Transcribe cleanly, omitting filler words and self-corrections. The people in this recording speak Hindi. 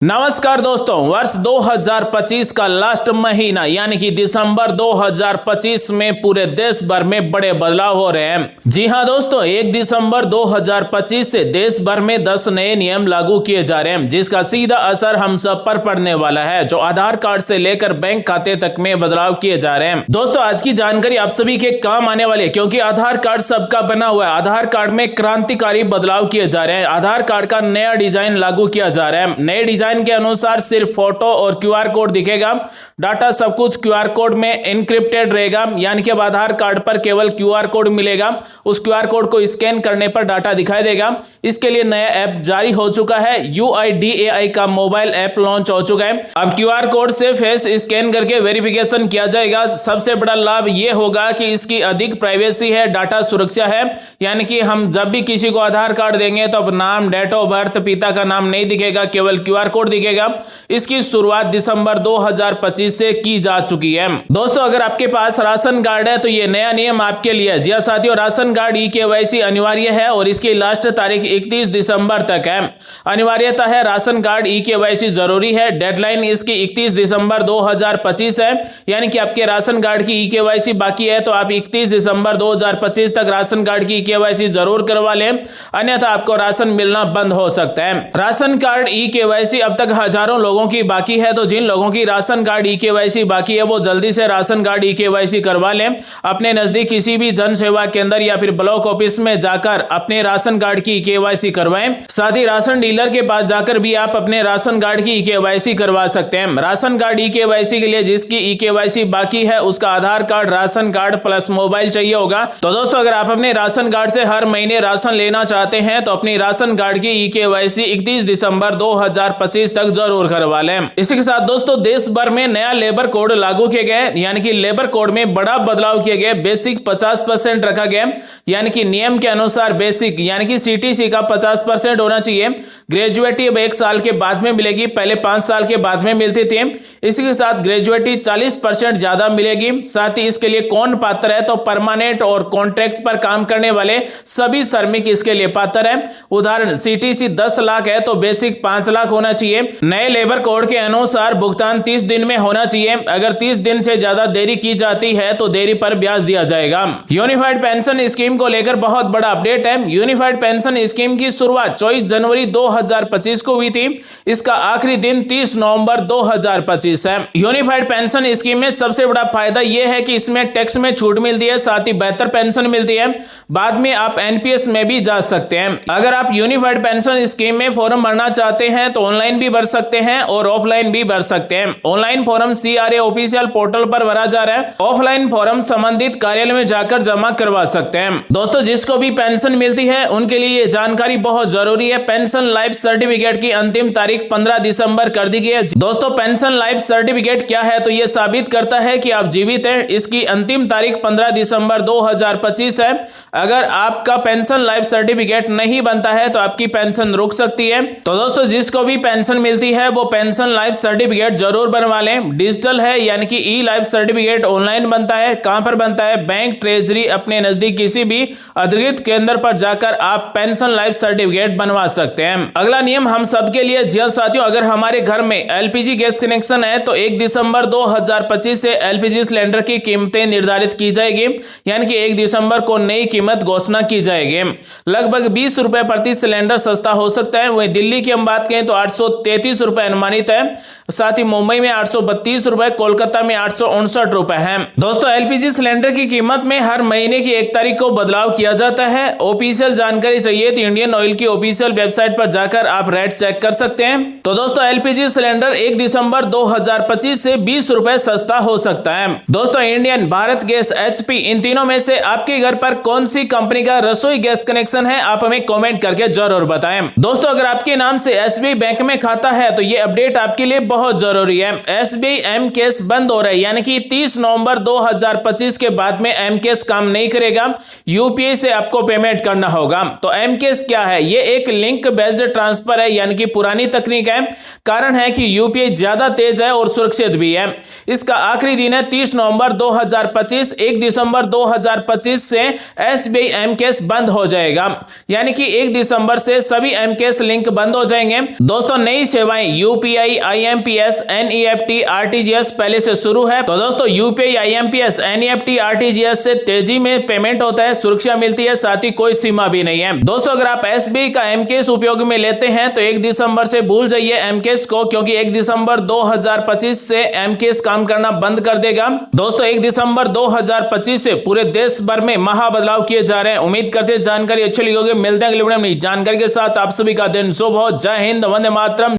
नमस्कार दोस्तों, वर्ष 2025 का लास्ट महीना यानी कि दिसंबर 2025 में पूरे देश भर में बड़े बदलाव हो रहे हैं। जी हां दोस्तों, 1 दिसंबर 2025 से देश भर में 10 नए नियम लागू किए जा रहे हैं, जिसका सीधा असर हम सब पर पड़ने वाला है। जो आधार कार्ड से लेकर बैंक खाते तक में बदलाव किए जा रहे हैं। दोस्तों, आज की जानकारी आप सभी के काम आने वाली है, क्योंकि आधार कार्ड सबका बना हुआ है। आधार कार्ड में क्रांतिकारी बदलाव किए जा रहे हैं। आधार कार्ड का नया डिजाइन लागू किया जा रहा है। नए डिजाइन के अनुसार सिर्फ फोटो और क्यूआर कोड दिखेगा। डाटा सब कुछ क्यूआर कोड में एन्क्रिप्टेड रहेगा, यानी कि अब आधार कार्ड पर केवल क्यूआर कोड मिलेगा। उस क्यूआर कोड को स्कैन करने पर डाटा दिखाई देगा। इसके लिए नया ऐप जारी हो चुका है। UIDAI का मोबाइल ऐप लॉन्च हो चुका है। अब क्यूआर कोड से फेस स्कैन करके वेरिफिकेशन किया जाएगा। सबसे बड़ा लाभ यह होगा कि इसकी अधिक प्राइवेसी है, डाटा सुरक्षा है। यानी कि हम जब भी किसी को आधार कार्ड देंगे तो अब नाम, डेट ऑफ बर्थ, पिता का नाम नहीं दिखेगा, केवल क्यूआर कोड दिखेगा। इसकी शुरुआत दिसंबर 2025 से की जा चुकी है। दोस्तों, अगर आपके पास राशन कार्ड है तो यह नया नियम आपके लिए है। जी हां साथियों, राशन कार्ड eKYC अनिवार्य है और इसकी लास्ट तारीख 31 दिसंबर तक है। अनिवार्यता है, राशन कार्ड eKYC जरूरी है। डेडलाइन इसकी 31 दिसंबर 2025 है। यानी कि आपके राशन कार्ड की eKYC बाकी है तो आप 31 दिसंबर 2025 तक राशन कार्ड की eKYC जरूर करवा लें, अन्यथा आपको राशन मिलना बंद हो सकता है। राशन कार्ड eKYC अब तक हजारों लोगों की बाकी है, तो जिन लोगों की राशन कार्ड eKYC बाकी है वो जल्दी से राशन कार्ड eKYC करवा लें। अपने नजदीक किसी भी जन सेवा केंद्र या फिर ब्लॉक ऑफिस में जाकर अपने राशन कार्ड की eKYC करवाएं। साथ ही राशन डीलर के पास जाकर भी आप अपने राशन कार्ड की eKYC करवा सकते हैं। राशन कार्ड eKYC के लिए जिसकी eKYC बाकी है उसका Aadhaar card, ration card plus mobile चाहिए होगा। तो दोस्तों, अगर आप अपने राशन कार्ड से हर महीने राशन लेना चाहते हैं तो अपनी राशन कार्ड की eKYC 31 दिसंबर 2025 तक जरूर करवा लें। इसी के साथ दोस्तों, देश भर में नया लेबर कोड लागू किए गए, यानी कि लेबर कोड में बड़ा बदलाव किए गए। बेसिक 50% रखा गया, यानी कि नियम के अनुसार बेसिक यानी कि CTC का 50% होना चाहिए। ग्रेजुएटी अब 1 साल के बाद में मिलेगी, पहले 5 साल के बाद में मिलती थी। इसी के साथ ग्रेजुएटी 40% ज्यादा मिलेगी। साथ ही इसके लिए कौन पात्र है, तो परमानेंट और कॉन्ट्रैक्ट पर काम करने वाले सभी श्रमिक इसके लिए पात्र है। उदाहरण, CTC 10 लाख है तो बेसिक 5 लाख होना चाहिए। नए लेबर कोड के अनुसार भुगतान 30 दिन में होना चाहिए। अगर 30 दिन से ज्यादा देरी की जाती है तो देरी पर ब्याज दिया जाएगा। यूनिफाइड पेंशन स्कीम को लेकर बहुत बड़ा अपडेट है। यूनिफाइड पेंशन स्कीम की शुरुआत 24 जनवरी 2025 को हुई थी। इसका आखिरी दिन 30 नवंबर 2025 है। यूनिफाइड पेंशन स्कीम में सबसे बड़ा फायदा यह है कि इसमें टैक्स में छूट मिलती है, साथ ही बेहतर पेंशन मिलती है। बाद में आप NPS में भी जा सकते हैं। अगर आप यूनिफाइड पेंशन स्कीम में फॉर्म भरना चाहते हैं तो ऑनलाइन भी भर सकते हैं और ऑफलाइन भी भर सकते हैं। Online form CRA official portal पर भरा जा रहा है। ऑफलाइन फॉर्म संबंधित कार्यालय में जाकर जमा करवा सकते हैं। दोस्तों, जिसको भी पेंशन मिलती है उनके लिए ये जानकारी बहुत जरूरी है। पेंशन लाइफ सर्टिफिकेट की अंतिम तारीख 15 दिसंबर कर दी गई है। दोस्तों, पेंशन लाइफ सर्टिफिकेट क्या है, तो यह साबित करता है कि आप जीवित हैं। इसकी अंतिम तारीख 15 दिसंबर 2025 है। अगर आपका पेंशन लाइफ सर्टिफिकेट नहीं बनता है तो आपकी पेंशन रुक सकती है। तो दोस्तों, जिसको भी पेंशन मिलती है वो पेंशन लाइफ सर्टिफिकेट जरूर बनवा लें। डिजिटल है, यानी कि लाइफ सर्टिफिकेट ऑनलाइन बनता है। कहां पर बनता है? बैंक, ट्रेजरी, अपने नजदीक किसी भी अधिकृत केंद्र पर जाकर आप पेंशन लाइफ सर्टिफिकेट बनवा सकते हैं। अगला नियम हम सबके लिए। जी हां साथियों, अगर हमारे घर में LPG गैस कनेक्शन है तो 1 दिसंबर 2025 से LPG सिलेंडर की कीमतें निर्धारित की जाएगी, यानी कि 1 दिसंबर को नई कीमत घोषणा की जाएगी। लगभग 20 रुपए प्रति सिलेंडर सस्ता हो सकता है। वहीं दिल्ली की हम बात करें तो 833 रुपए अनुमानित है। साथ ही मुंबई में 832 रुपए, कोलकाता में 859 रुपए है। दोस्तों, LPG सिलेंडर की कीमत में हर महीने की 1 तारीख को बदलाव किया जाता है। ऑफिशियल जानकारी चाहिए तो इंडियन ऑयल की ऑफिशियल वेबसाइट पर जाकर आप रेट चेक कर सकते हैं। तो दोस्तों, LPG सिलेंडर 1 दिसंबर 2025 से 20 रुपए सस्ता हो सकता है। दोस्तों, इंडियन, भारत गैस, HP, इन तीनों में से आपके घर पर कौन सी कंपनी का रसोई गैस कनेक्शन है, आप हमें कमेंट करके जरूर बताएं। दोस्तों, अगर आपके नाम से SBI बैंक में खाता है तो यह अपडेट आपके लिए बहुत जरूरी है। SBI M-Cash बंद हो रहा है, यानी कि 30 नवंबर 2025 के बाद में M-Cash काम नहीं करेगा। UPI से आपको पेमेंट करना होगा। तो M-Cash क्या है? ये एक लिंक बेस्ड ट्रांसफर है, यानी कि पुरानी तकनीक है। कारण है कि UPI ज्यादा तेज है और सुरक्षित भी है। इसका आखिरी दिन है 30 नवंबर 2025। 1 दिसंबर 2025 से SBI M-Cash बंद हो जाएगा, यानी कि 1 दिसंबर से सभी M-Cash लिंक बंद हो जाएंगे। दोस्तों, नई सेवाएं यूपीआई, आईएमपीएस, एनईएफटी, आरटीजीएस पहले से शुरू है। तो दोस्तों यूपीआई, आईएमपीएस, एनईएफटी, आरटीजीएस से तेजी में पेमेंट होता है, सुरक्षा मिलती है, साथ ही कोई सीमा भी नहीं है। दोस्तों अगर आप एसबीआई का एमकेएस उपयोग में लेते हैं तो 1 दिसंबर से भूल जाइए एमकेएस को, क्योंकि 1 दिसंबर 2025 से एमकेएस काम करना बंद कर देगा। दोस्तों 1 दिसंबर 2025 से पूरे देश भर में महा बदलाव किए जा रहे हैं। उम्मीद करते हैं जानकारी अच्छी लगी होगी। मिलते हैं अगले वीडियो में जानकारी के साथ। आप सभी का दिन शुभ हो। जय हिंद, वंदे मातरम।